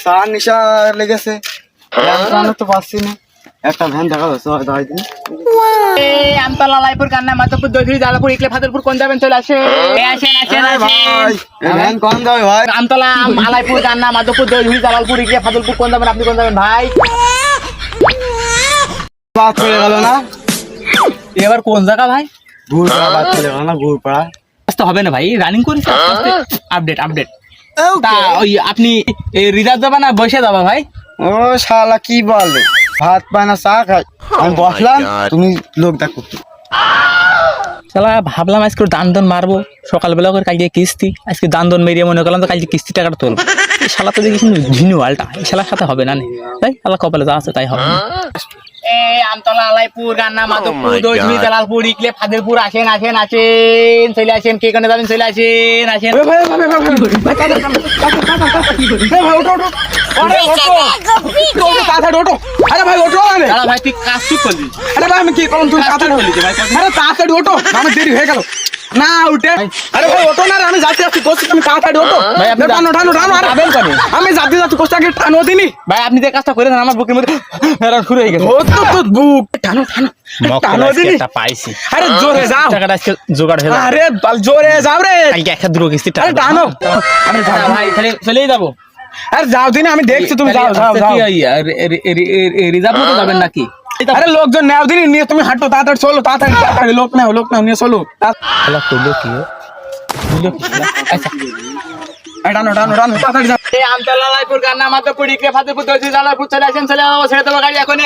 সার নিশা লেগেছে তো পাচ্ছি না একটা ভ্যান দেখা যাচ্ছে আমতলা লাইপুর কান্না মাধবপুর দৈধুরি জালাপুর ইকলে ফাদলপুর কোন যাবেন চলে আসেন ভাই ভ্যান কম যাবে ভাই আমতলা আলাইপুর কান্না মাধবপুর দৈধুরি জালালপুর ইকলে ফাদলপুর কোন যাবেন আপনি কোন যাবেন ভাই বাদ চলে গেল না এবার কোন জায়গা ভাই ঘুরপাড়া বাদ চলে গেল না ঘুরপাড়া তো হবে না ভাই রানিং করিস আপডেট তা ওই আপনি রিজার্ভ যাবা না বসে যাবা ভাই ও শালা কি বলে ভাত পায় না চা খাই আমি বসলাম তুমি লোক দেখো শালা ভাবলাম আজকে দান মারবো সকালবেলা করে কালকে কিস্তি আজকে দান মেরিয়ে মনে করলাম তো কালকে কিস্তি টাকাটা তুলবো এই শালা তো দেখি ঝিনু আলটা এই শালার সাথে হবে না তাই শালা কপালে যা আছে তাই হবে আমতলা আলাইপুর গান্না মাধবপুর দৈধুরি জালালপুর ইকলে ফাদলপুর আসেন চলে আসেন কে কোনে যাবেন চলে আসেন আরে ভাই ওঠো ভাই তুই কাজ চুপ করলি আরে ভাই আমি কি করলাম তুমি তাড়াতাড়ি হলি ভাই আরে তাড়াতাড়ি ওঠো আমার দেরি হয়ে গেল না উঠে আরে ভাই ওঠো না আমি যাচ্ছি কোচ তুমি তাড়াতাড়ি ওঠো ভাই আপনি টানো আমি যাচ্ছি কোচটাকে টানো দিনি ভাই আপনি যে কাজটা করে দেন আমার বুকের মধ্যে হেরান শুরু হয়ে গেছে ও তো বুক টানো দিনি পাইছি আরে জোরে যাও টাকাটা আজকে জোগাড় হয়ে আরে জোরে যাও রে কালকে একটা দুটো কিস্তি আরে টানো আরে ভাই তাহলে চলেই যাবো আরে যাও দিনি আমি দেখছি তুমি যাও রিজার্ভ মতো যাবেন নাকি আরে লোকজন নাও দিনি নিয়ে তুমি হাঁটো তাড়াতাড়ি চলো তাড়াতাড়ি লোক নাও নিয়ে চলো শালা কইলো কি আচ্ছা টানো তাড়াতাড়ি যাও এই আমতলা লাইপুর গান্না মাধবপুর ইকলে ফাদলপুর দৈধুরি জালালপুর চলে আসেন চলে যাবো ছেড়ে দেবো গাড়ি এখনই